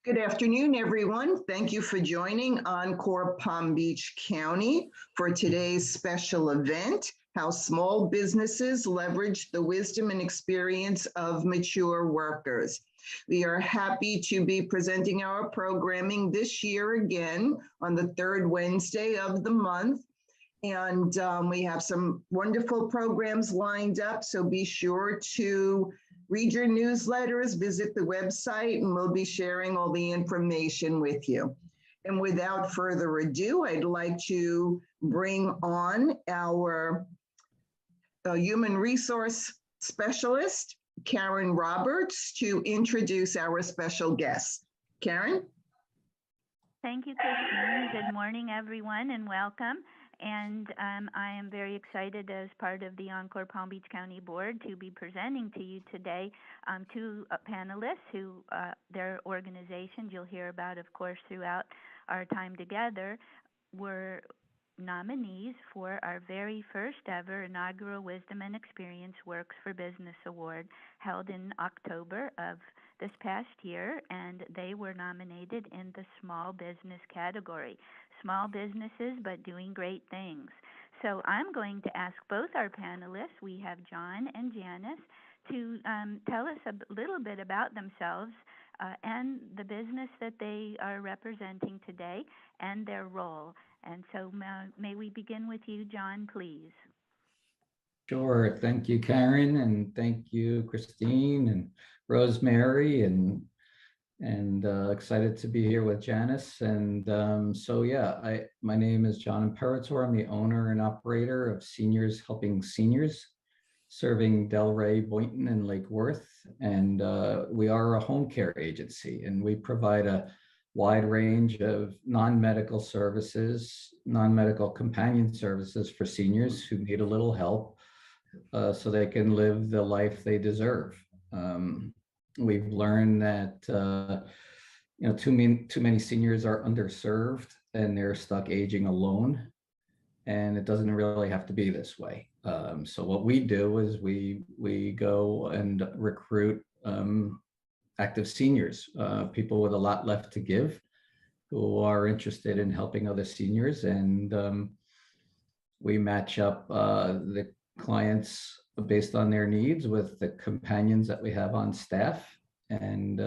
Good afternoon, everyone. Thank you for joining Encore Palm Beach County for today's special event, How Small Businesses Leverage the Wisdom and Experience of Mature Workers. We are happy to be presenting our programming this year again on the third Wednesday of the month. And we have some wonderful programs lined up, so be sure to read your newsletters, visit the website, and we'll be sharing all the information with you. And without further ado, I'd like to bring on our human resource specialist, Karen Roberts, to introduce our special guest. Karen? Thank you, Christine. Good morning, everyone, and welcome. And I am very excited as part of the Encore Palm Beach County Board to be presenting to you today two panelists who their organizations you'll hear about, of course, throughout our time together, were nominees for our very first ever inaugural Wisdom and Experience Works for Business Award held in October of this past year, and they were nominated in the small business category. Small businesses, but doing great things. So I'm going to ask both our panelists, we have John and Janice, to tell us a little bit about themselves and the business that they are representing today and their role. And so may we begin with you, John, please. Sure. Thank you, Karen, and thank you, Christine and Rosemary, and excited to be here with Janice. And my name is John Imperatore. I'm the owner and operator of Seniors Helping Seniors, serving Delray, Boynton, and Lake Worth. And we are a home care agency, and we provide a wide range of non-medical services, non-medical companion services for seniors who need a little help so they can live the life they deserve. We've learned that too many seniors are underserved and they're stuck aging alone, and it doesn't really have to be this way. So what we do is we go and recruit active seniors, people with a lot left to give, who are interested in helping other seniors, and we match up the clients based on their needs with the companions that we have on staff. And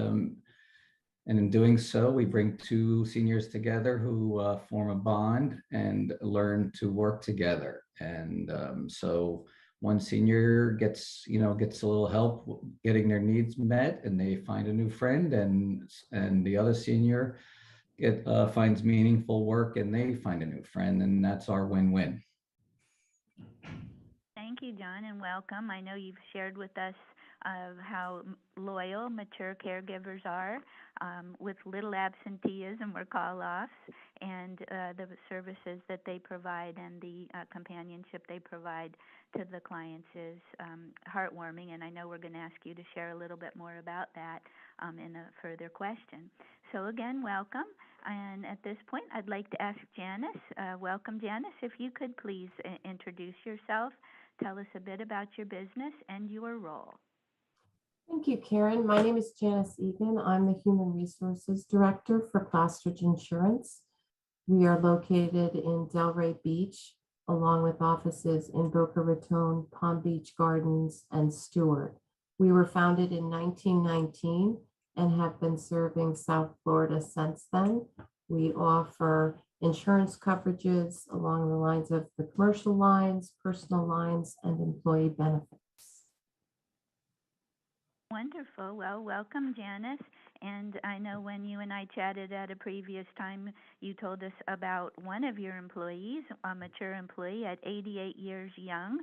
in doing so, we bring two seniors together who form a bond and learn to work together. And so one senior gets a little help getting their needs met, and they find a new friend, and the other senior finds meaningful work and they find a new friend, and that's our win-win. Thank you, John, and welcome. I know you've shared with us how loyal mature caregivers are with little absenteeism or call-offs, and the services that they provide and the companionship they provide to the clients is heartwarming, and I know we're going to ask you to share a little bit more about that in a further question. So again, welcome. And at this point, I'd like to ask Janice. Welcome, Janice. If you could please introduce yourself, tell us a bit about your business and your role. Thank you, Karen. My name is Janice Egan. I'm the Human Resources Director for Plastridge Insurance. We are located in Delray Beach, along with offices in Boca Raton, Palm Beach Gardens, and Stewart. We were founded in 1919 and have been serving South Florida since then. We offer insurance coverages along the lines of the commercial lines, personal lines, and employee benefits. Wonderful. Well, welcome, Janice. And I know when you and I chatted at a previous time, you told us about one of your employees, a mature employee at 88 years young,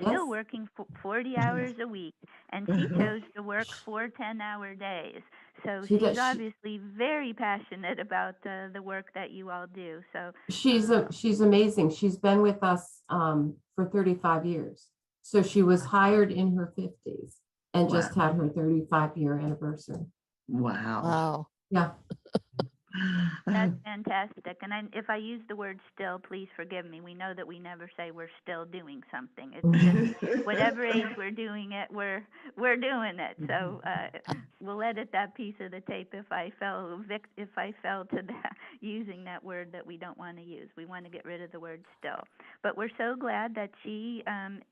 still working 40 hours a week. And she chose to work 4 10-hour days. So she's obviously very passionate about the work that you all do. So she's amazing. She's been with us for 35 years. So she was hired in her 50s and just had her 35-year anniversary. Wow. Yeah. That's fantastic. And if I use the word still, please forgive me. We know that we never say we're still doing something. It's just whatever age we're doing it, we're doing it. So we'll edit that piece of the tape if I fell to that, using that word that we don't want to use. We want to get rid of the word still. But we're so glad that she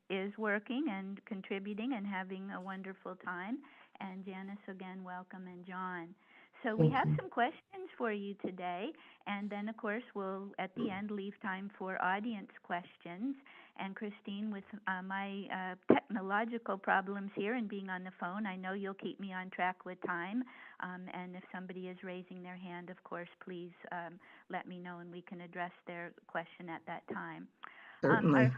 is working and contributing and having a wonderful time. And Janice, again, welcome, and John. So we have some questions for you today, and then, of course, we'll, at the end, leave time for audience questions. And Christine, with my technological problems here and being on the phone, I know you'll keep me on track with time. And if somebody is raising their hand, of course, please let me know, and we can address their question at that time. Certainly.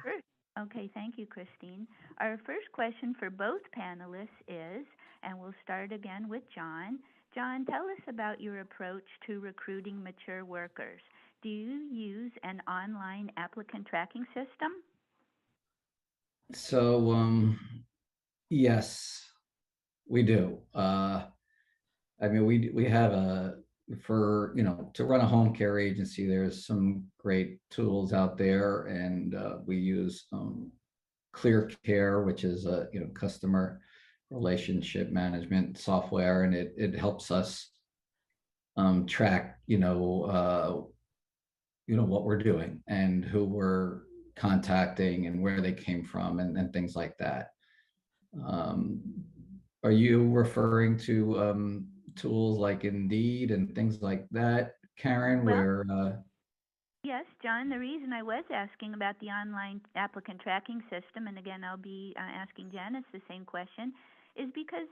Okay, thank you, Christine. Our first question for both panelists is, and we'll start again with John. John, tell us about your approach to recruiting mature workers. Do you use an online applicant tracking system? So, yes, we do. I mean, we have to run a home care agency, there's some great tools out there, and we use Clear Care, which is a customer relationship management software, and it helps us track what we're doing and who we're contacting and where they came from, and things like that. Are you referring to tools like Indeed and things like that, Karen? Yes, John, the reason I was asking about the online applicant tracking system, and again, I'll be asking Janice the same question, is because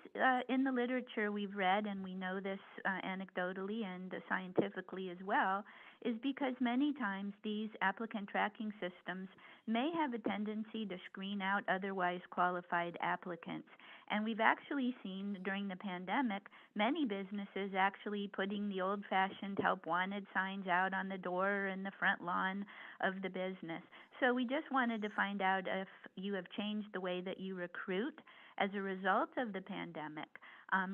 in the literature we've read, and we know this anecdotally and scientifically as well, is because many times these applicant tracking systems may have a tendency to screen out otherwise qualified applicants. And we've actually seen during the pandemic many businesses actually putting the old-fashioned help wanted signs out on the door or in the front lawn of the business. So we just wanted to find out if you have changed the way that you recruit as a result of the pandemic,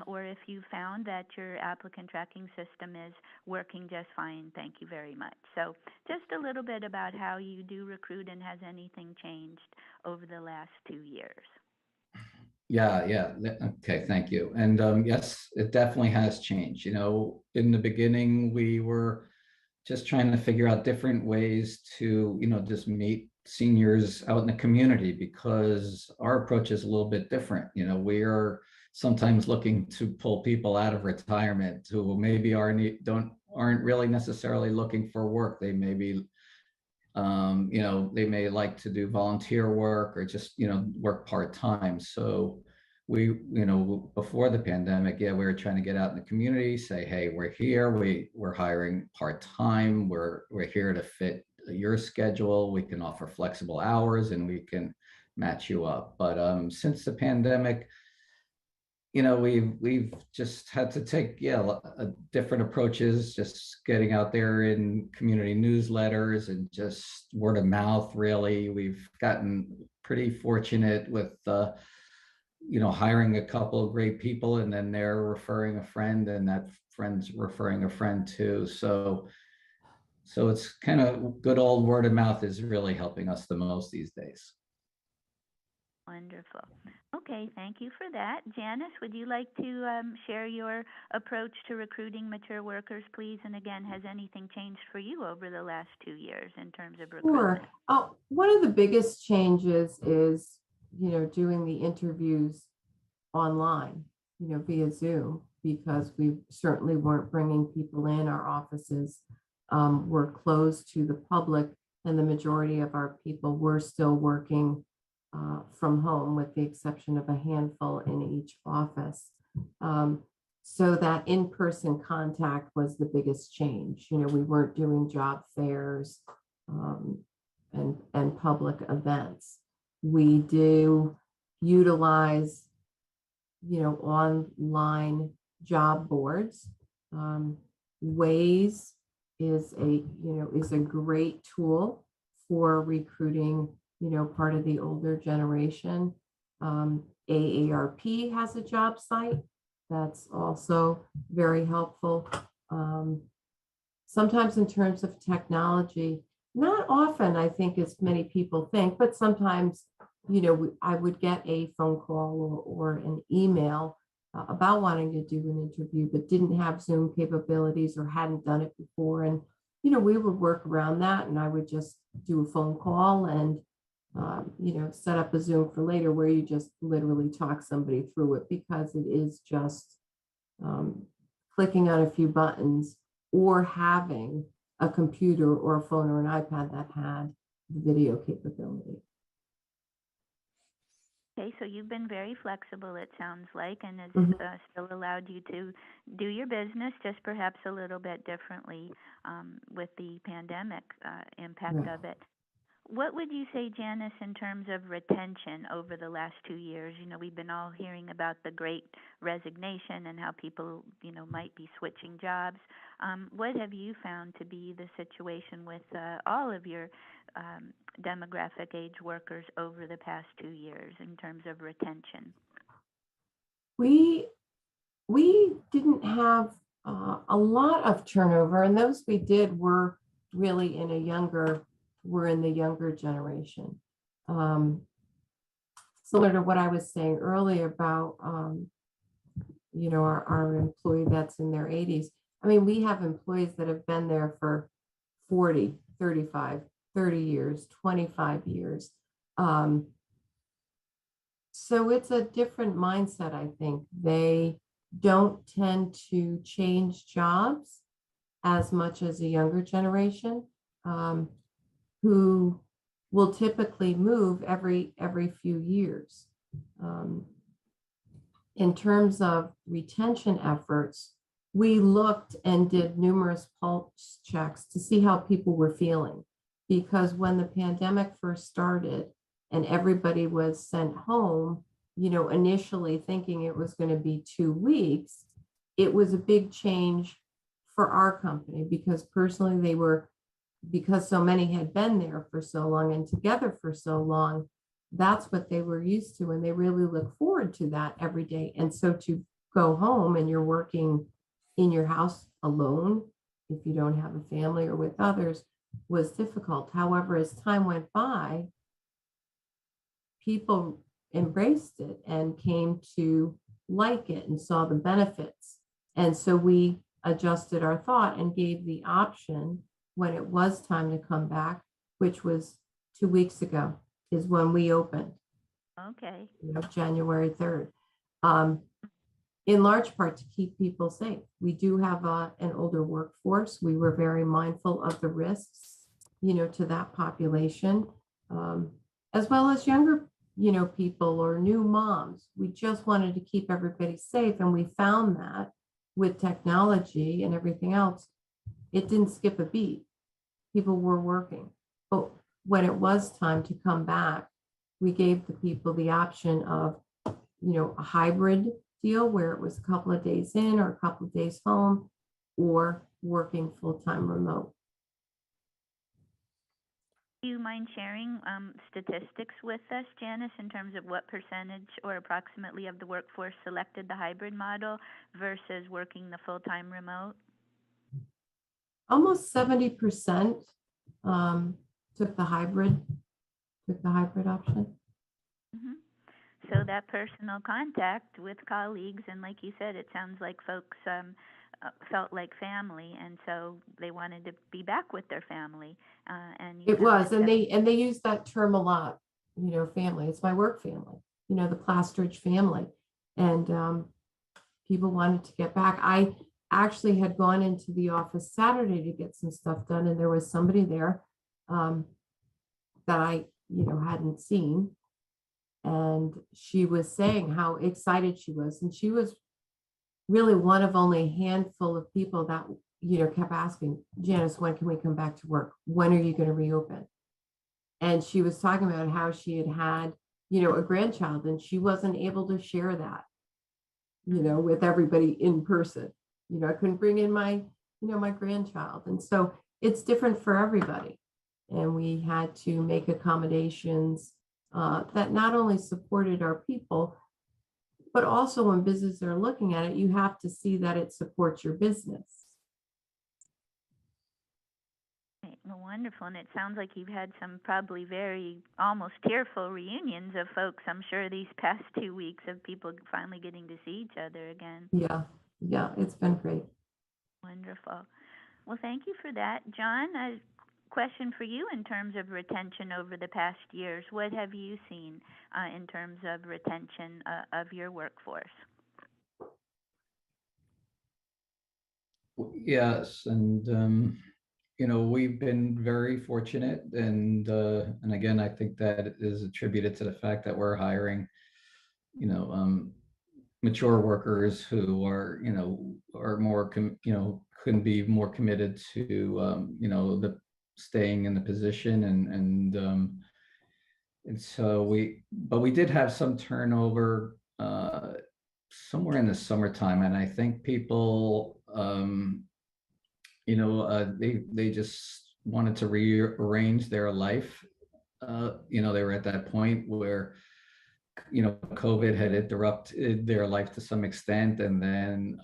or if you found that your applicant tracking system is working just fine. Thank you very much. So just a little bit about how you do recruit, and has anything changed over the last 2 years? Yeah. Okay, thank you. And yes, it definitely has changed. In the beginning, we were just trying to figure out different ways to, just meet seniors out in the community, because our approach is a little bit different. We are sometimes looking to pull people out of retirement who maybe aren't really necessarily looking for work. They may be they may like to do volunteer work, or just work part-time. So we before the pandemic, we were trying to get out in the community, say, hey, we're here, we're hiring part-time, we're here to fit your schedule, we can offer flexible hours, and we can match you up. But since the pandemic, we've just had to take different approaches, just getting out there in community newsletters and just word of mouth. Really, we've gotten pretty fortunate with hiring a couple of great people, and then they're referring a friend, and that friend's referring a friend too. So it's kind of good old word of mouth is really helping us the most these days. Wonderful. Okay, thank you for that. Janice, would you like to share your approach to recruiting mature workers, please? And again, has anything changed for you over the last 2 years in terms of recruitment? Sure. One of the biggest changes is, doing the interviews online, via Zoom, because we certainly weren't bringing people in. Our offices were closed to the public, and the majority of our people were still working from home, with the exception of a handful in each office. So that in-person contact was the biggest change. We weren't doing job fairs and public events. We do utilize, online job boards. Waze is a great tool for recruiting part of the older generation. AARP has a job site that's also very helpful. sometimes in terms of technology, not often, I think, as many people think, but sometimes, I would get a phone call or an email about wanting to do an interview, but didn't have Zoom capabilities or hadn't done it before. And, we would work around that, and I would just do a phone call and, set up a Zoom for later where you just literally talk somebody through it, because it is just clicking on a few buttons or having a computer or a phone or an iPad that had the video capability. Okay, so you've been very flexible, it sounds like, and it's Mhm. still allowed you to do your business, just perhaps a little bit differently with the pandemic impact Right. of it. What would you say, Janice, in terms of retention over the last 2 years? We've been all hearing about the great resignation and how people, might be switching jobs. What have you found to be the situation with all of your demographic age workers over the past 2 years in terms of retention? We didn't have a lot of turnover, and those we did were really in the younger generation. Similar to what I was saying earlier about our employee that's in their 80s. I mean, we have employees that have been there for 40, 35, 30 years, 25 years. So it's a different mindset, I think. They don't tend to change jobs as much as a younger generation, who will typically move every few years. In terms of retention efforts, we looked and did numerous pulse checks to see how people were feeling, because when the pandemic first started and everybody was sent home, initially thinking it was going to be 2 weeks, it was a big change for our company, because personally because so many had been there for so long and together for so long, that's what they were used to. And they really look forward to that every day. And so to go home and you're working in your house alone, if you don't have a family or with others, was difficult. However, as time went by, people embraced it and came to like it and saw the benefits. And so we adjusted our thought and gave the option when it was time to come back, which was 2 weeks ago, is when we opened. Okay. January 3rd. In large part to keep people safe. We do have an older workforce. We were very mindful of the risks, to that population, as well as younger, people or new moms. We just wanted to keep everybody safe. And we found that with technology and everything else, it didn't skip a beat. People were working. But when it was time to come back, we gave the people the option of, a hybrid deal where it was a couple of days in or a couple of days home, or working full-time remote. Do you mind sharing statistics with us, Janice, in terms of what percentage or approximately of the workforce selected the hybrid model versus working the full-time remote? Almost 70% took the hybrid option. Mm-hmm. So that personal contact with colleagues, and like you said, it sounds like folks felt like family, and so they wanted to be back with their family. And it was, and they use that term a lot. Family. It's my work family. The Plastridge family, and people wanted to get back. I actually had gone into the office Saturday to get some stuff done, and there was somebody there that I hadn't seen. And she was saying how excited she was. And she was really one of only a handful of people that, kept asking, Janice, when can we come back to work? When are you going to reopen? And she was talking about how she had, a grandchild, and she wasn't able to share that, with everybody in person. I couldn't bring in my, my grandchild. And so it's different for everybody. And we had to make accommodations that not only supported our people, but also when businesses are looking at it, you have to see that it supports your business. Well, wonderful. And it sounds like you've had some probably very almost tearful reunions of folks, I'm sure, these past 2 weeks of people finally getting to see each other again. Yeah, it's been great. Wonderful. Well, thank you for that. John, a question for you in terms of retention over the past years. What have you seen in terms of retention of your workforce? Yes, and we've been very fortunate, and again, I think that is attributed to the fact that we're hiring, mature workers who are more, couldn't be more committed to, the staying in the position, and so but we did have some turnover somewhere in the summertime, and I think people, they just wanted to rearrange their life. They were at that point where, COVID had interrupted their life to some extent, and then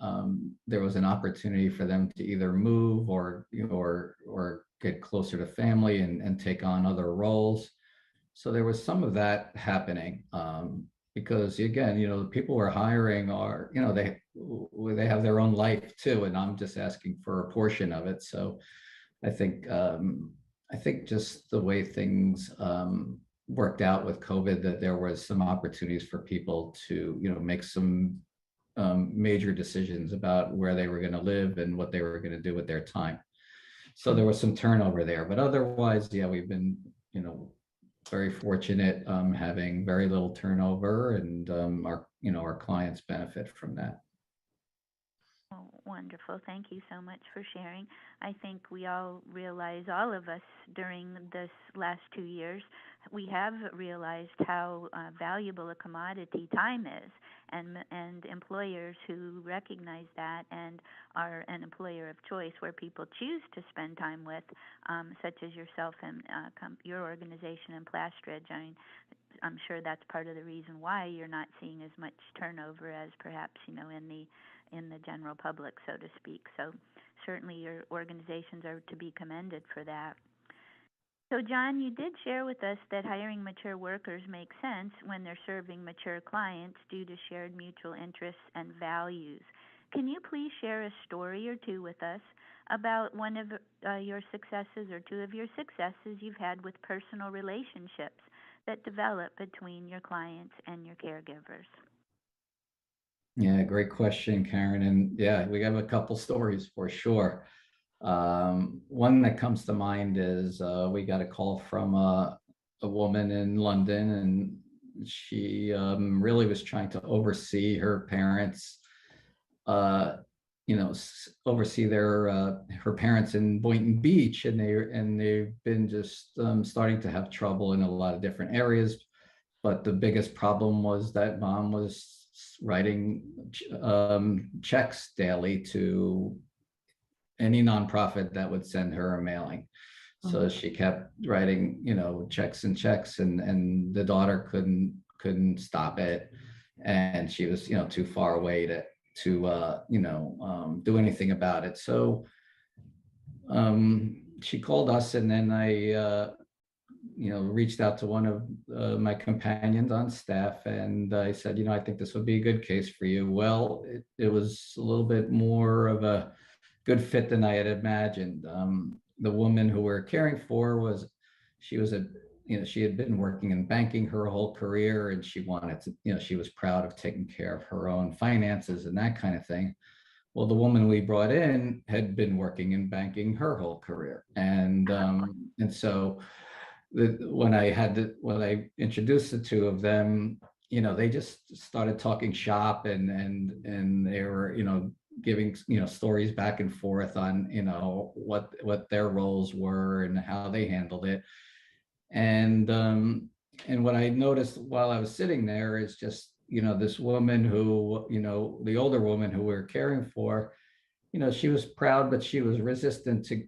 there was an opportunity for them to either move or get closer to family and take on other roles. So there was some of that happening, because again, the people we're hiring are, they have their own life too, and I'm just asking for a portion of it. So I think just the way things worked out with COVID, that there was some opportunities for people to, make some major decisions about where they were going to live and what they were going to do with their time. So there was some turnover there, but otherwise, yeah, we've been, very fortunate, having very little turnover, and our clients benefit from that. Oh, wonderful. Thank you so much for sharing. I think we all realize, all of us during this last 2 years, we have realized how valuable a commodity time is, and employers who recognize that and are an employer of choice where people choose to spend time with, such as yourself and your organization in Plastridge. I mean, I'm sure that's part of the reason why you're not seeing as much turnover as perhaps, in the general public, so to speak. So certainly your organizations are to be commended for that. So John, you did share with us that hiring mature workers makes sense when they're serving mature clients due to shared mutual interests and values. Can you please share a story or two with us about one of your successes or two of your successes you've had with personal relationships that develop between your clients and your caregivers? Yeah, great question, Karen. And yeah, we have a couple stories for sure. One that comes to mind is we got a call from a woman in London, and she really was trying to oversee her parents, oversee her parents in Boynton Beach, and they've been just starting to have trouble in a lot of different areas. But the biggest problem was that mom was writing checks daily to any nonprofit that would send her a mailing. So she kept writing, checks and checks, and the daughter couldn't stop it, and she was, too far away to do anything about it. So she called us, and then I reached out to one of my companions on staff, and I said, I think this would be a good case for you. Well, it was a little bit more of a good fit than I had imagined. The woman who we're caring for she had been working in banking her whole career, and she wanted to, she was proud of taking care of her own finances and that kind of thing. Well, the woman we brought in had been working in banking her whole career, and so when I introduced the two of them, they just started talking shop, and they were, giving, stories back and forth on, what their roles were and how they handled it. And what I noticed while I was sitting there is just, this woman who, the older woman who we were caring for, she was proud, but she was resistant to,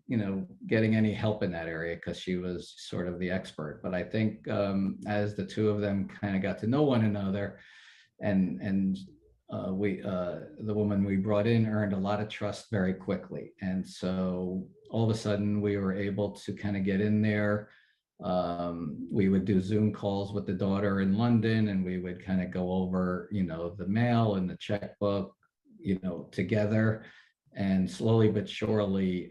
getting any help in that area because she was sort of the expert. But I think as the two of them kind of got to know one another, and the woman we brought in earned a lot of trust very quickly. And so all of a sudden we were able to kind of get in there. We would do Zoom calls with the daughter in London, and we would kind of go over, the mail and the checkbook, together, and slowly but surely,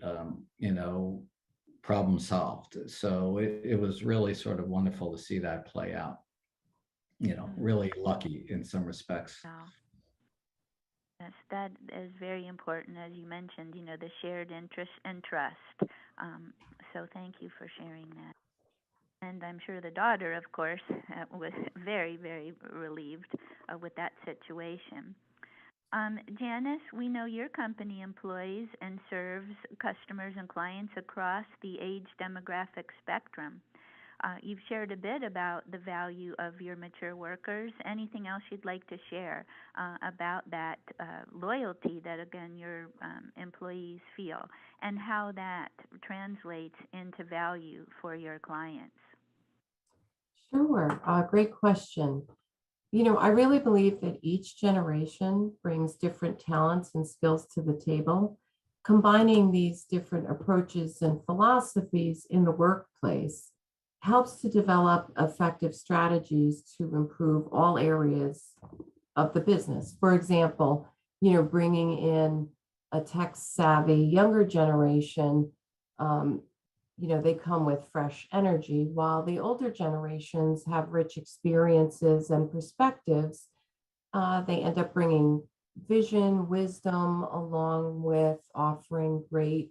problem solved. So it was really sort of wonderful to see that play out. Really lucky in some respects. Wow. Yes, that is very important, as you mentioned, the shared interest and trust. So thank you for sharing that. And I'm sure the daughter, of course, was very, very relieved with that situation. Janice, we know your company employs and serves customers and clients across the age demographic spectrum. You've shared a bit about the value of your mature workers. Anything else you'd like to share about that loyalty that, again, your employees feel, and how that translates into value for your clients? Sure, great question. I really believe that each generation brings different talents and skills to the table. Combining these different approaches and philosophies in the workplace helps to develop effective strategies to improve all areas of the business. For example, bringing in a tech-savvy younger generation, they come with fresh energy, while the older generations have rich experiences and perspectives. They end up bringing vision, wisdom, along with offering great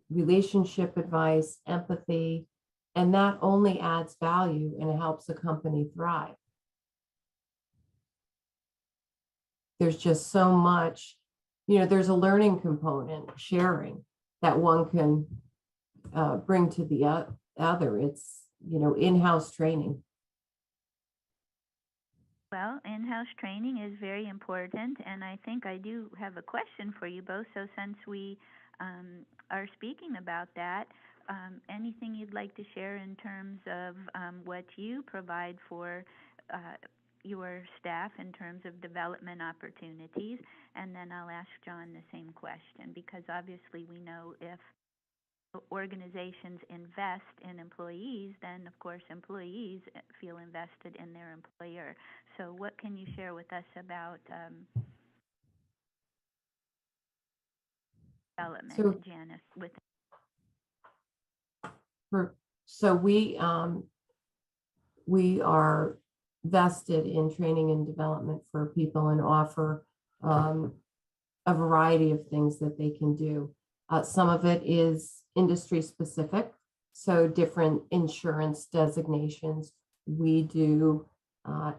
relationship advice, empathy, and that only adds value and it helps a company thrive. There's just so much, there's a learning component, sharing, that one can bring to the other. It's, in-house training. Well, in-house training is very important, and I think I do have a question for you both. So since we are speaking about that, anything you'd like to share in terms of what you provide for your staff in terms of development opportunities? And then I'll ask John the same question, because obviously we know if organizations invest in employees, then of course employees feel invested in their employer. So what can you share with us about development, Janice? So we are vested in training and development for people and offer a variety of things that they can do. Some of it is industry specific, so different insurance designations. We do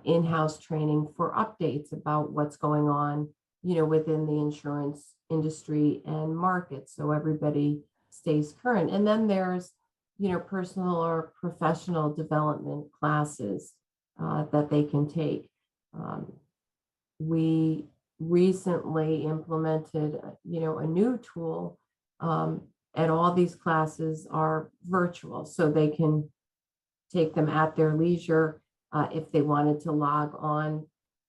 in-house training for updates about what's going on, within the insurance industry and market, so everybody stays current. And then there's, personal or professional development classes that they can take. We recently implemented, a new tool, and all these classes are virtual, so they can take them at their leisure. If they wanted to log on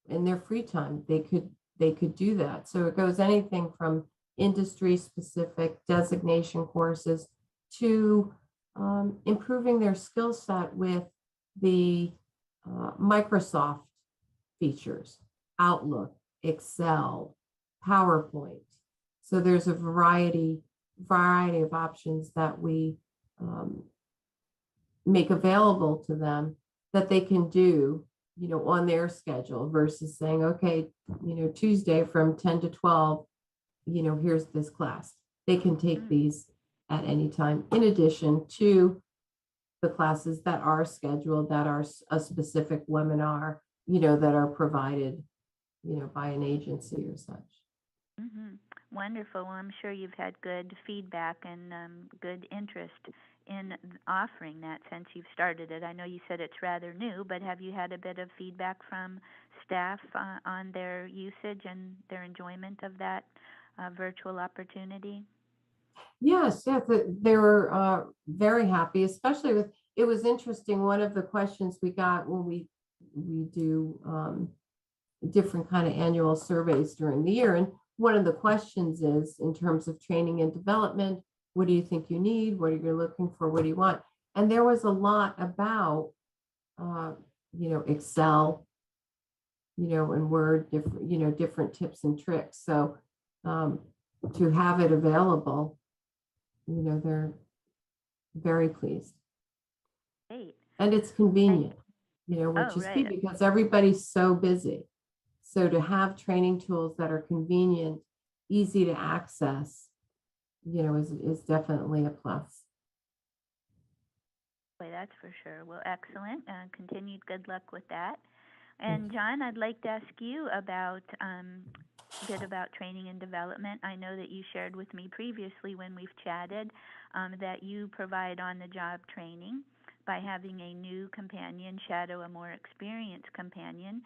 in their free time, they could do that. So it goes anything from industry specific designation courses to improving their skill set with the Microsoft features, Outlook, Excel, PowerPoint. So there's a variety of options that we make available to them that they can do, on their schedule, versus saying, okay, Tuesday from 10 to 12, here's this class. They can take these at any time, in addition to the classes that are scheduled, that are a specific webinar, that are provided, by an agency or such. Mm-hmm. Wonderful. Well, I'm sure you've had good feedback and good interest in offering that since you've started it. I know you said it's rather new, but have you had a bit of feedback from staff on their usage and their enjoyment of that virtual opportunity? Yes, they were very happy, especially with, it was interesting, one of the questions we got when we do different kind of annual surveys during the year. And one of the questions is, in terms of training and development, what do you think you need? What are you looking for? What do you want? And there was a lot about, Excel, and Word, different tips and tricks. So to have it available, they're very pleased. Great. And it's convenient, which Oh, is key right. because everybody's so busy. So to have training tools that are convenient, easy to access, is definitely a plus. Boy, that's for sure. Well, excellent. Continued good luck with that. And John, I'd like to ask you about a bit about training and development. I know that you shared with me previously when we've chatted that you provide on-the-job training by having a new companion shadow a more experienced companion,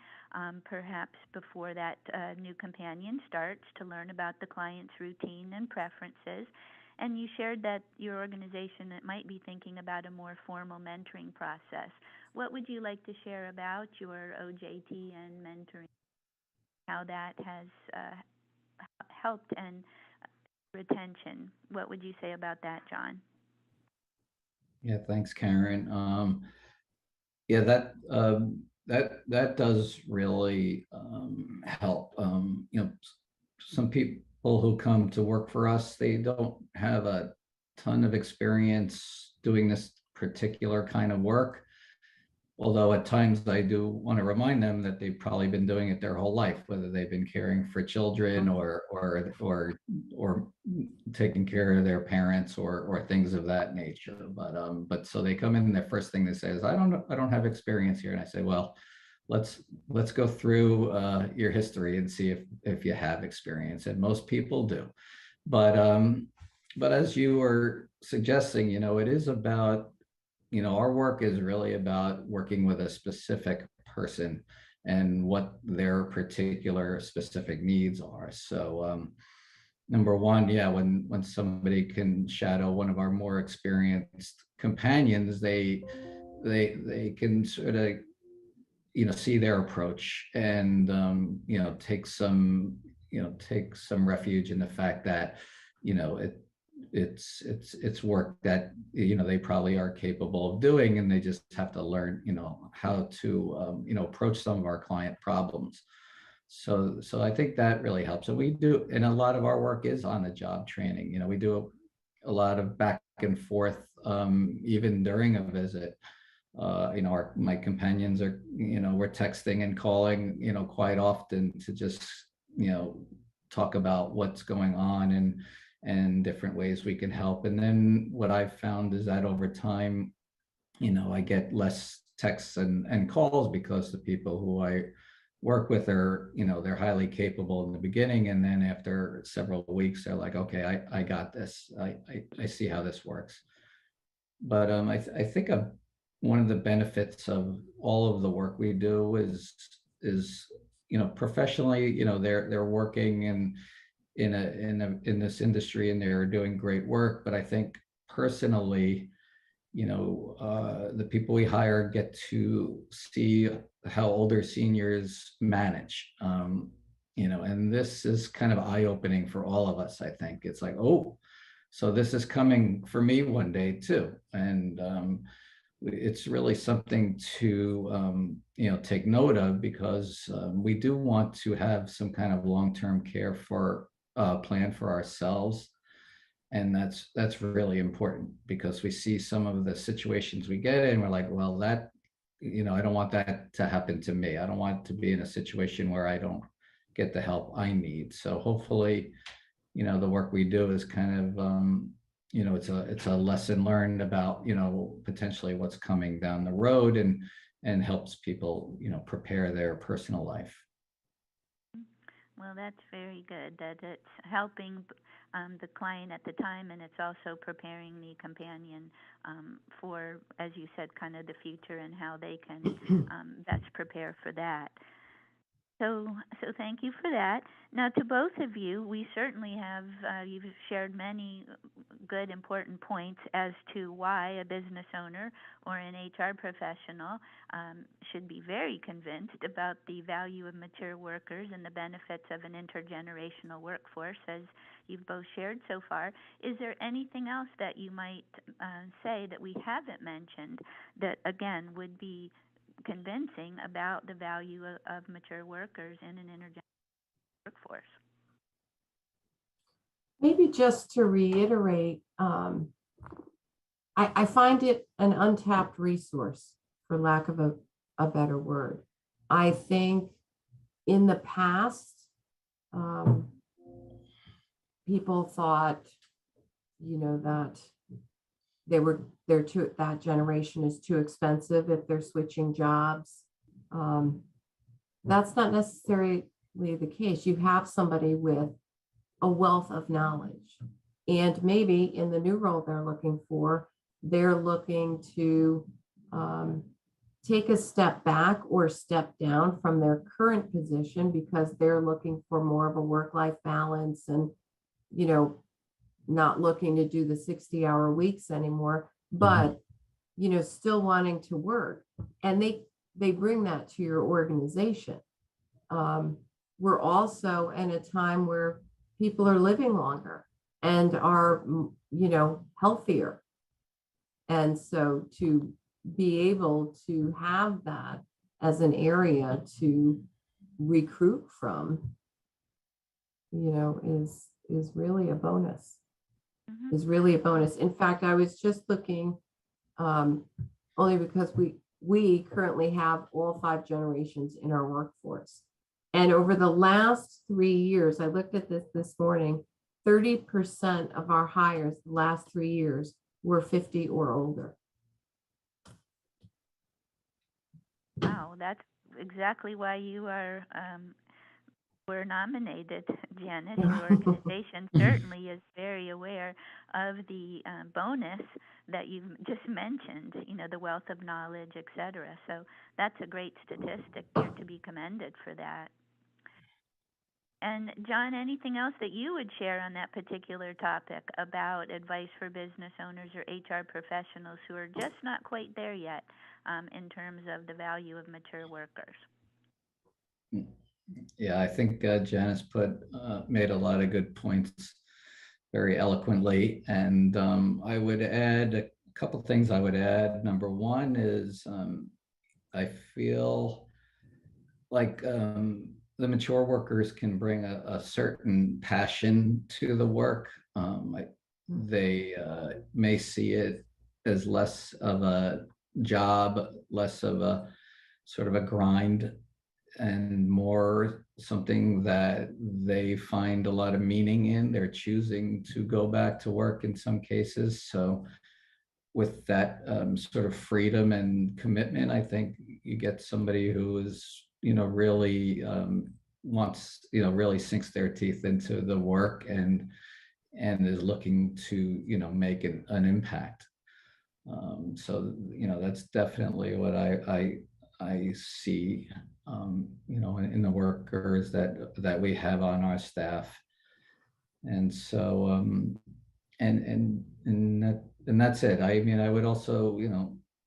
perhaps before that new companion starts, to learn about the client's routine and preferences. And you shared that your organization might be thinking about a more formal mentoring process. What would you like to share about your OJT and mentoring, how that has helped and retention? What would you say about that, John? Yeah, thanks, Karen. Yeah, that does really help. Some people who come to work for us, they don't have a ton of experience doing this particular kind of work. Although at times I do want to remind them that they've probably been doing it their whole life, whether they've been caring for children or taking care of their parents or things of that nature. But so they come in and the first thing they say is, I don't have experience here. And I say, well, let's go through your history and see if you have experience. And most people do. But as you were suggesting, it is about, our work is really about working with a specific person and what their particular specific needs are. So number one, yeah, when somebody can shadow one of our more experienced companions, they can sort of see their approach and take some refuge in the fact that it's work that they probably are capable of doing, and they just have to learn how to approach some of our client problems. So I think that really helps. And we do, and a lot of our work is on the job training. We do a lot of back and forth even during a visit. My companions are, we're texting and calling, quite often to just, talk about what's going on and different ways we can help. And then what I've found is that over time, I get less texts and calls because the people who I work with are, they're highly capable in the beginning. And then after several weeks, they're like, okay, I got this. I see how this works. But I think one of the benefits of all of the work we do is professionally, they're working in this industry and they're doing great work. But I think personally, the people we hire get to see how older seniors manage, and this is kind of eye-opening for all of us. I think it's like, oh, so this is coming for me one day too. And it's really something to take note of, because we do want to have some kind of long-term care plan for ourselves. And that's really important, because we see some of the situations we get in, we're like, well, that, I don't want that to happen to me. I don't want to be in a situation where I don't get the help I need. So hopefully, the work we do is kind of, it's a lesson learned about, potentially what's coming down the road, and helps people, prepare their personal life. Well, that's very good, that it's helping the client at the time, and it's also preparing the companion for, as you said, kind of the future and how they can best prepare for that. So thank you for that. Now, to both of you, we certainly have, you've shared many good, important points as to why a business owner or an HR professional should be very convinced about the value of mature workers and the benefits of an intergenerational workforce, as you've both shared so far. Is there anything else that you might say that we haven't mentioned that, again, would be convincing about the value of mature workers in an intergenerational workforce? Maybe just to reiterate, I find it an untapped resource, for lack of a better word. I think in the past, people thought, that that generation is too expensive if they're switching jobs. That's not necessarily the case. You have somebody with a wealth of knowledge, and maybe in the new role they're looking to take a step back or step down from their current position because they're looking for more of a work-life balance and, not looking to do the 60-hour weeks anymore, but, still wanting to work. And they bring that to your organization. We're also in a time where people are living longer and are, healthier. And so to be able to have that as an area to recruit from, is really a bonus. Is really a bonus. In fact, I was just looking, only because we currently have all 5 generations in our workforce. And over the last 3 years, I looked at this morning, 30% of our hires the last 3 years were 50 or older. Wow, that's exactly why you were nominated, Janice. Your organization certainly is very aware of the bonus that you just mentioned, the wealth of knowledge, et cetera. So that's a great statistic. You're to be commended for that. And John, anything else that you would share on that particular topic about advice for business owners or HR professionals who are just not quite there yet in terms of the value of mature workers? Yeah, I think Janice made a lot of good points very eloquently. And I would add a couple things I would add. Number one is I feel like the mature workers can bring a certain passion to the work. They may see it as less of a job, less of a sort of a grind, and more something that they find a lot of meaning in. They're choosing to go back to work in some cases. So with that sort of freedom and commitment, I think you get somebody who is, really wants, really sinks their teeth into the work and is looking to, make an impact. So, that's definitely what I see, in the workers that we have on our staff. And so, and that's it. I mean, I would also,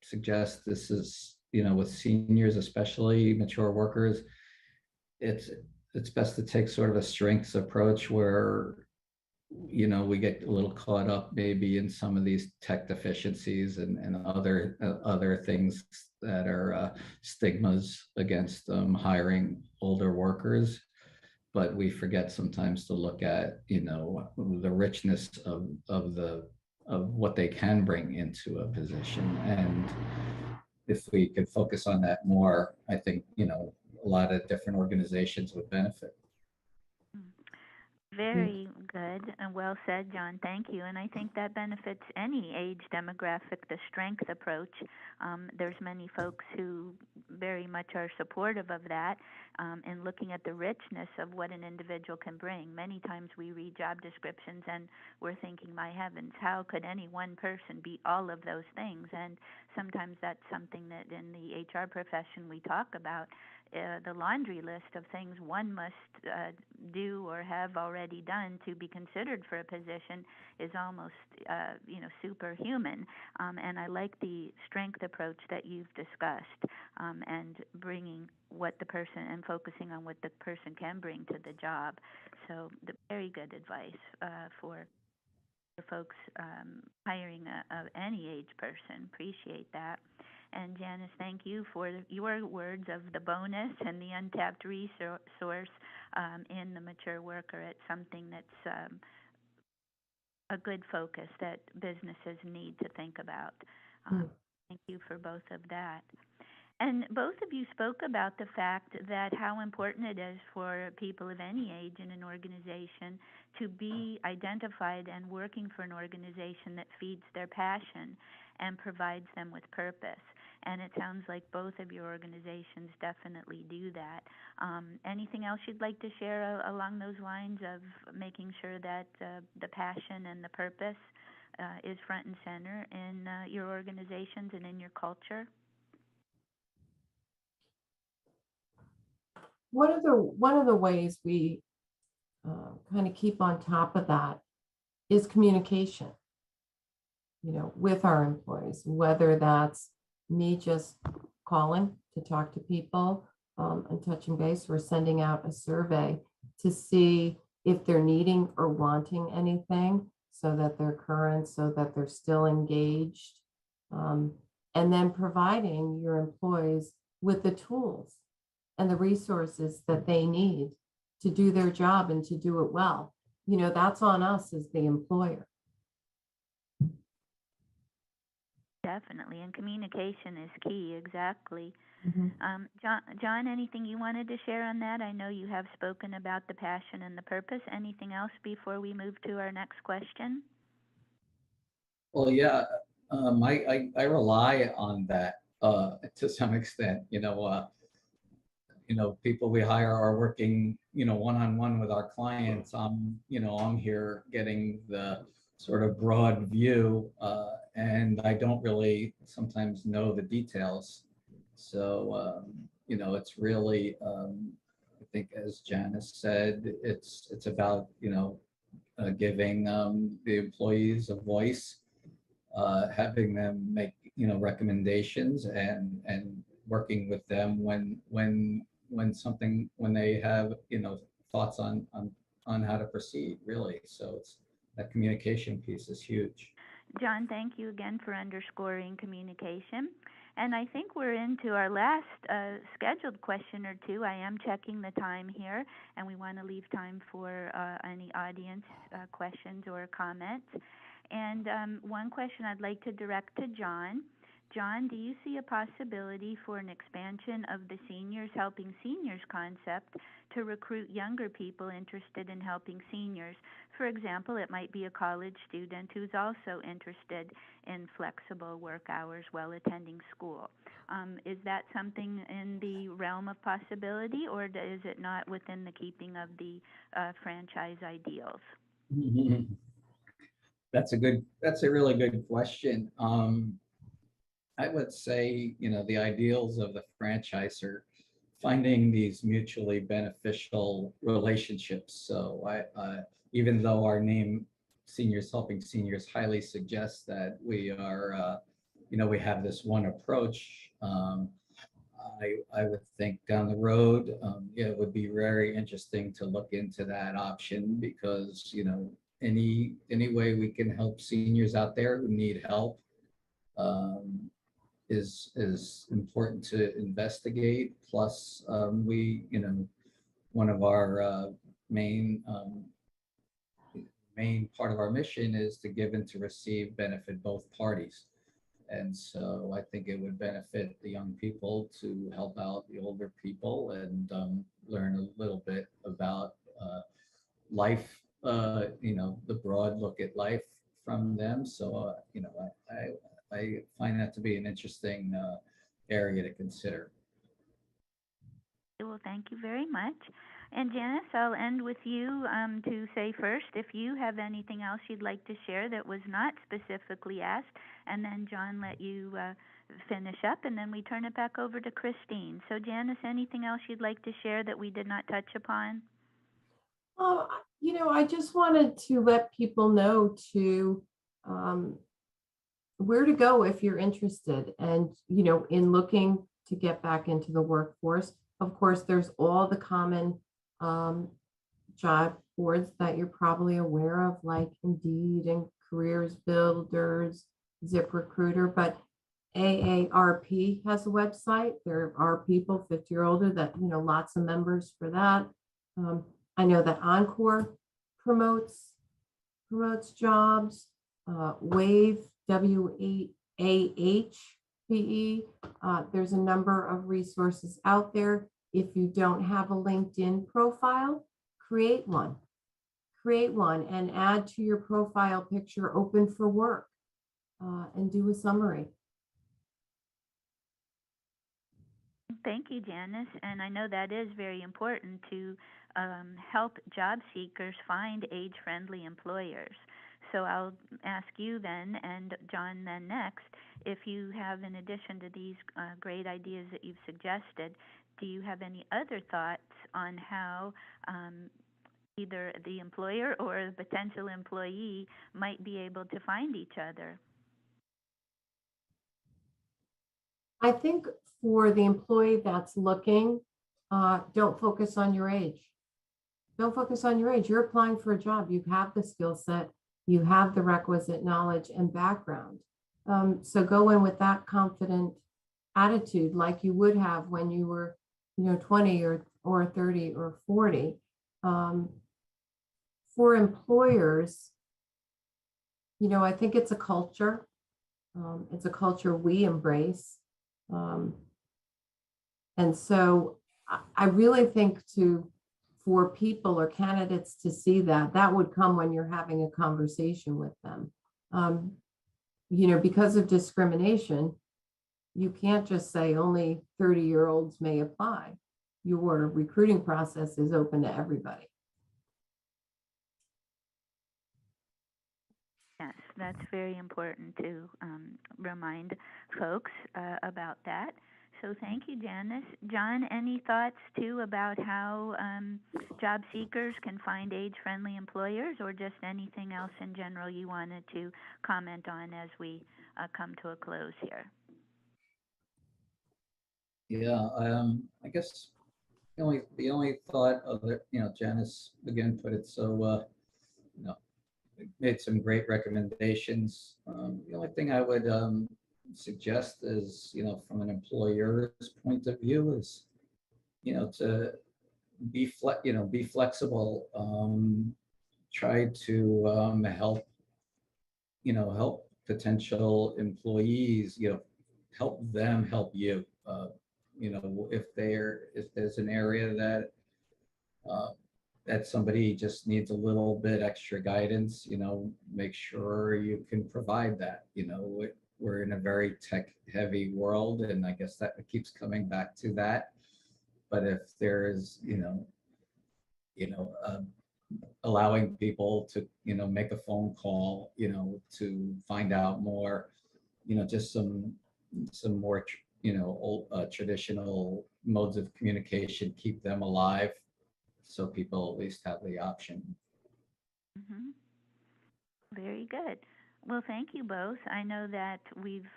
suggest this is, with seniors, especially mature workers, it's best to take sort of a strengths approach where, we get a little caught up maybe in some of these tech deficiencies and other things that are stigmas against hiring older workers. But we forget sometimes to look at, the richness of what they can bring into a position. And if we could focus on that more, I think, a lot of different organizations would benefit. Very good and well said, John. Thank you. And I think that benefits any age demographic, the strength approach. There's many folks who very much are supportive of that and looking at the richness of what an individual can bring. Many times we read job descriptions and we're thinking, my heavens, how could any one person be all of those things? And sometimes that's something that in the HR profession we talk about the laundry list of things one must do or have already done to be considered for a position is almost, superhuman. And I like the strength approach that you've discussed, and bringing what the person and focusing on what the person can bring to the job. So, very good advice for folks hiring any age person. Appreciate that. And Janice, thank you for your words of the bonus and the untapped resource in the mature worker. It's something that's a good focus that businesses need to think about. Thank you for both of that. And both of you spoke about the fact that how important it is for people of any age in an organization to be identified and working for an organization that feeds their passion and provides them with purpose. And it sounds like both of your organizations definitely do that. Anything else you'd like to share along those lines of making sure that the passion and the purpose is front and center in your organizations and in your culture? One of the ways we kind of keep on top of that is communication, with our employees, whether that's me just calling to talk to people and touching base, or sending out a survey to see if they're needing or wanting anything so that they're current, so that they're still engaged, and then providing your employees with the tools and the resources that they need to do their job and to do it well. That's on us as the employer. Definitely, and communication is key, exactly. Mm-hmm. John, anything you wanted to share on that? I know you have spoken about the passion and the purpose. Anything else before we move to our next question? Well, yeah, I rely on that to some extent. People we hire are working, one-on-one with our clients. I'm here getting the sort of broad view, and I don't really sometimes know the details. So, it's really, I think, as Janice said, it's about, giving the employees a voice, having them make, recommendations, and working with them when they have, thoughts on how to proceed, really. So it's that communication piece is huge. John, thank you again for underscoring communication. And I think we're into our last scheduled question or two. I am checking the time here, and we want to leave time for any audience questions or comments. And one question I'd like to direct to John. John, do you see a possibility for an expansion of the Seniors Helping Seniors concept to recruit younger people interested in helping seniors? For example, it might be a college student who's also interested in flexible work hours while attending school. Is that something in the realm of possibility, or is it not within the keeping of the franchise ideals? That's a really good question. I would say, the ideals of the franchise are finding these mutually beneficial relationships. So even though our name, Seniors Helping Seniors, highly suggests that we are, we have this one approach, I would think down the road, it would be very interesting to look into that option, because, any way we can help seniors out there who need help, is important to investigate. Plus, one of our main part of our mission is to give and to receive benefit both parties. And so I think it would benefit the young people to help out the older people and learn a little bit about life, the broad look at life from them. So, I find that to be an interesting area to consider. Well, thank you very much. And Janice, I'll end with you to say first if you have anything else you'd like to share that was not specifically asked, and then John, let you finish up, and then we turn it back over to Christine. So Janice, anything else you'd like to share that we did not touch upon? I just wanted to let people know where to go if you're interested and, in looking to get back into the workforce. Of course, there's all the common job boards that you're probably aware of, like Indeed and Careers Builders, ZipRecruiter, but AARP has a website. There are people 50 or older that, lots of members for that. I know that Encore promotes jobs. Wave, WAHBE. There's a number of resources out there. If you don't have a LinkedIn profile, create one and add to your profile picture open for work, and do a summary. Thank you, Janice. And I know that is very important to help job seekers find age-friendly employers. So I'll ask you then, and John then next, if you have, in addition to these great ideas that you've suggested, do you have any other thoughts on how either the employer or the potential employee might be able to find each other? I think for the employee that's looking, don't focus on your age. Don't focus on your age. You're applying for a job. You have the skill set. You have the requisite knowledge and background. So go in with that confident attitude like you would have when you were, 20 or 30 or 40. For employers, I think it's a culture. It's a culture we embrace. And so I really think for people or candidates to see that would come when you're having a conversation with them. Because of discrimination, you can't just say only 30-year-olds may apply. Your recruiting process is open to everybody. Yes, that's very important to remind folks about that. So thank you, Janice. John, any thoughts too about how job seekers can find age-friendly employers, or just anything else in general you wanted to comment on as we come to a close here? Yeah, I guess the only thought of it, Janice again put it so, made some great recommendations. The only thing I would suggest is, from an employer's point of view, is, to be flexible. Try to help potential employees. Help them help you. If there's an area that somebody just needs a little bit extra guidance, make sure you can provide that. We're in a very tech-heavy world, and I guess that keeps coming back to that. But if there is, allowing people to, make a phone call, to find out more, just some more, old traditional modes of communication, keep them alive, so people at least have the option. Mm-hmm. Very good. Well, thank you both. I know that we've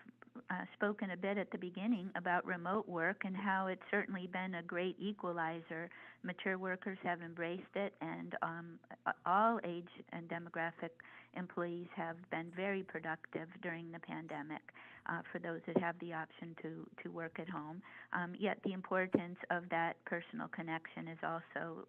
spoken a bit at the beginning about remote work and how it's certainly been a great equalizer. Mature workers have embraced it, and all age and demographic employees have been very productive during the pandemic, for those that have the option to work at home. Yet the importance of that personal connection is also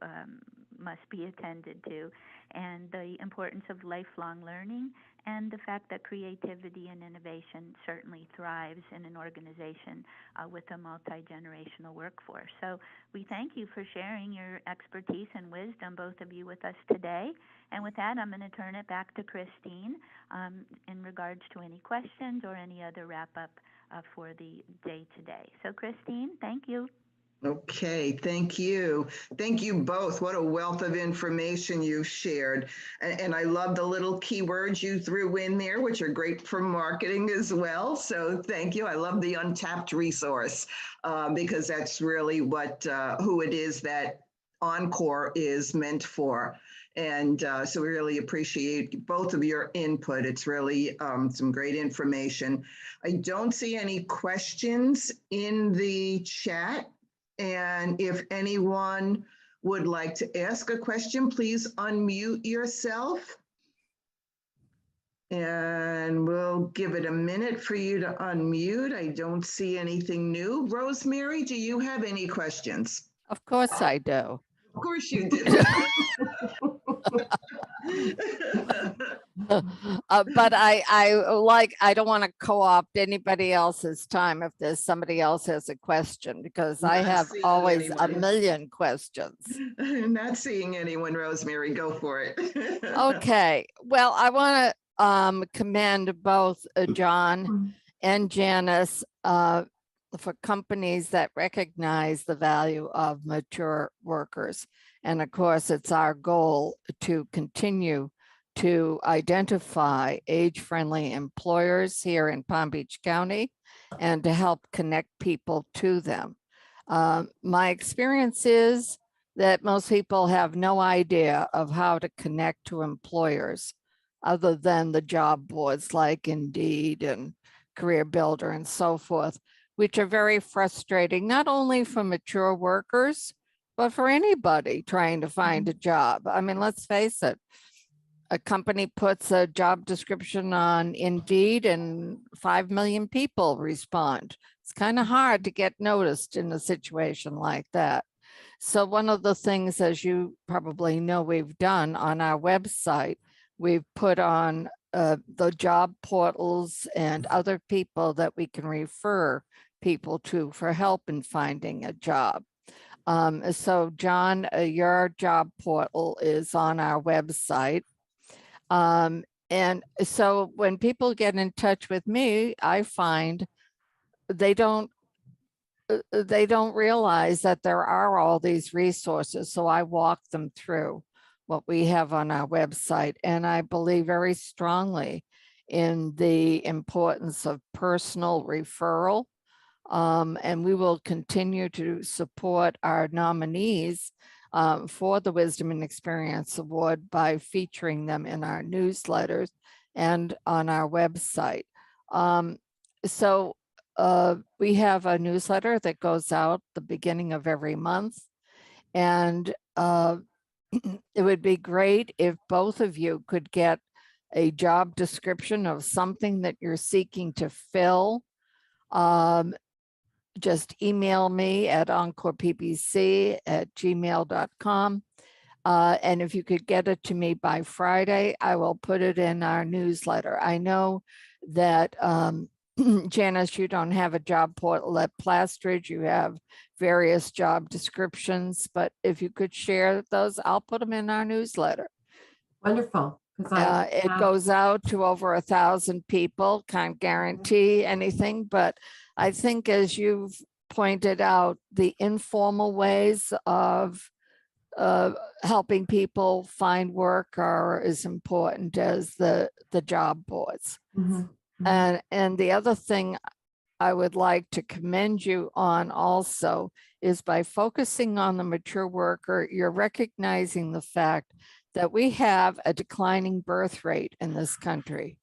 must be attended to, and the importance of lifelong learning, and the fact that creativity and innovation certainly thrives in an organization with a multi-generational workforce. So we thank you for sharing your expertise and wisdom, both of you, with us today. And with that, I'm going to turn it back to Christine in regards to any questions or any other wrap-up for the day today. So Christine, thank you. Okay, thank you. Thank you both. What a wealth of information you've shared. And I love the little keywords you threw in there, which are great for marketing as well. So thank you. I love the untapped resource because that's really what who it is that Encore is meant for. And so we really appreciate both of your input. It's really some great information. I don't see any questions in the chat. And if anyone would like to ask a question, please unmute yourself. And we'll give it a minute for you to unmute. I don't see anything new. Rosemary, do you have any questions? Of course I do. Of course you do. But I don't want to co-opt anybody else's time if there's somebody else has a question, because I Not have seeing always a anyone. million questions. Not seeing anyone, Rosemary, go for it. Okay, well, I want to commend both John and Janice for companies that recognize the value of mature workers. And of course, it's our goal to continue to identify age-friendly employers here in Palm Beach County and to help connect people to them. My experience is that most people have no idea of how to connect to employers other than the job boards like Indeed and Career Builder and so forth, which are very frustrating, not only for mature workers, but for anybody trying to find a job. I mean, let's face it, a company puts a job description on Indeed and 5 million people respond. It's kind of hard to get noticed in a situation like that. So one of the things, as you probably know, we've done on our website, we've put on the job portals and other people that we can refer people to for help in finding a job. So John, your job portal is on our website. And so when people get in touch with me, I find they don't realize that there are all these resources. So I walk them through what we have on our website. And I believe very strongly in the importance of personal referral. And we will continue to support our nominees for the Wisdom and Experience Award by featuring them in our newsletters and on our website. We have a newsletter that goes out the beginning of every month. And it would be great if both of you could get a job description of something that you're seeking to fill. Just email me at encoreppbc@gmail.com. And if you could get it to me by Friday, I will put it in our newsletter. I know that Janice, you don't have a job portal at Plastridge. You have various job descriptions, but if you could share those, I'll put them in our newsletter. Wonderful. It goes out to over 1,000 people. Can't guarantee anything, but I think, as you've pointed out, the informal ways of helping people find work are as important as the job boards. And the other thing I would like to commend you on also is, by focusing on the mature worker, you're recognizing the fact that we have a declining birth rate in this country.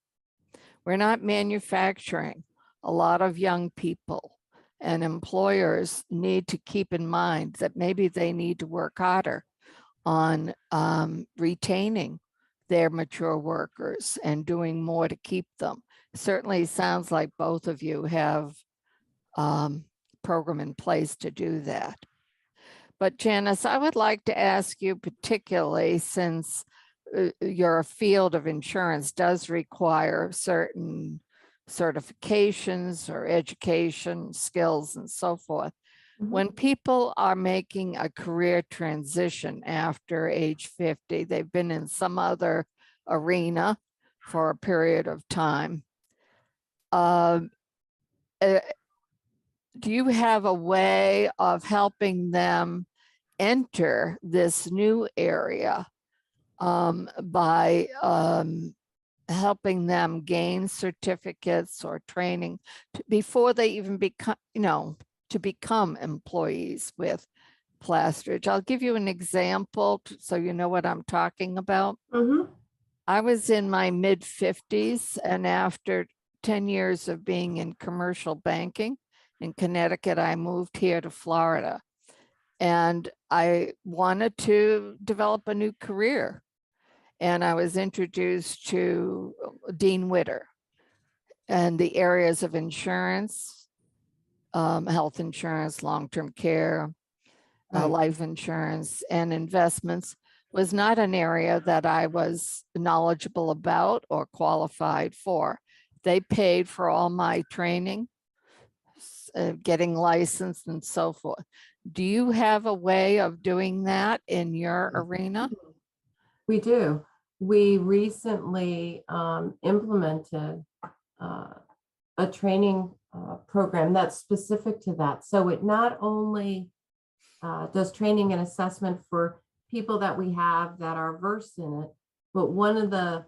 We're not manufacturing a lot of young people, and employers need to keep in mind that maybe they need to work harder on retaining their mature workers and doing more to keep them. Certainly sounds like both of you have program in place to do that. But Janice, I would like to ask you, particularly since your field of insurance does require certain certifications or education skills and so forth. When people are making a career transition after age 50, they've been in some other arena for a period of time. do you have a way of helping them enter this new area by helping them gain certificates or training before they even become, to become employees with Plastridge? I'll give you an example so you know what I'm talking about. Mhm. I was in my mid-50s, and after 10 years of being in commercial banking in Connecticut, I moved here to Florida. And I wanted to develop a new career. And I was introduced to Dean Witter and the areas of insurance, health insurance, long-term care, Right. life insurance, and investments was not an area that I was knowledgeable about or qualified for. They paid for all my training, getting licensed and so forth. Do you have a way of doing that in your arena? We do. We recently implemented a training program that's specific to that. So it not only does training and assessment for people that we have that are versed in it, but one of the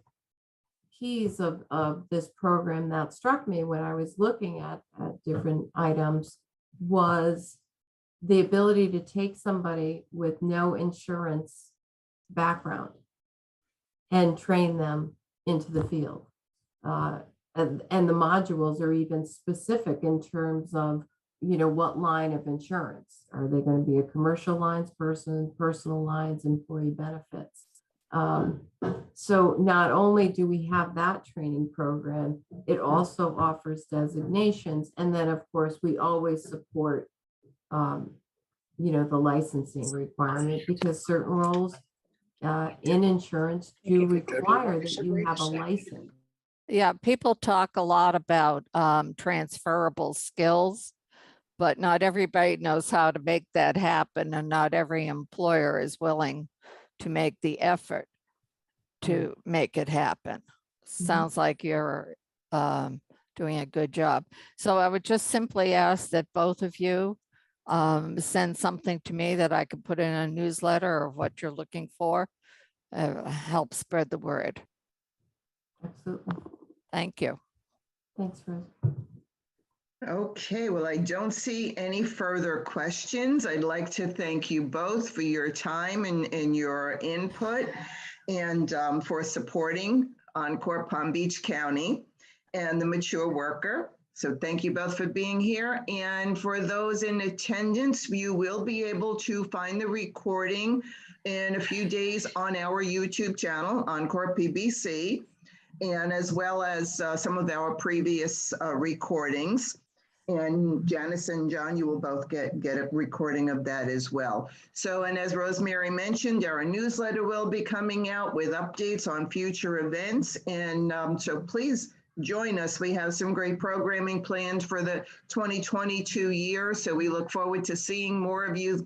keys of this program that struck me when I was looking at different items was the ability to take somebody with no insurance background and train them into the field. And the modules are even specific in terms of, what line of insurance. Are they going to be a commercial lines person, personal lines, employee benefits? So not only do we have that training program, it also offers designations. And then, of course, we always support, the licensing requirement, because certain roles in insurance do require that you have a license. Yeah, people talk a lot about transferable skills, but not everybody knows how to make that happen, and not every employer is willing to make the effort to make it happen. Sounds like you're doing a good job. So I would just simply ask that both of you send something to me that I could put in a newsletter of what you're looking for, help spread the word. Absolutely. Thank you. Thanks, Rose. Okay, well, I don't see any further questions. I'd like to thank you both for your time and your input, and for supporting Encore Palm Beach County and the mature worker. So thank you both for being here. And for those in attendance, you will be able to find the recording in a few days on our YouTube channel, Encore PBC, and as well as some of our previous recordings. And Janice and John, you will both get a recording of that as well. So, and as Rosemary mentioned, our newsletter will be coming out with updates on future events. And so please join us. We have some great programming planned for the 2022 year. So we look forward to seeing more of you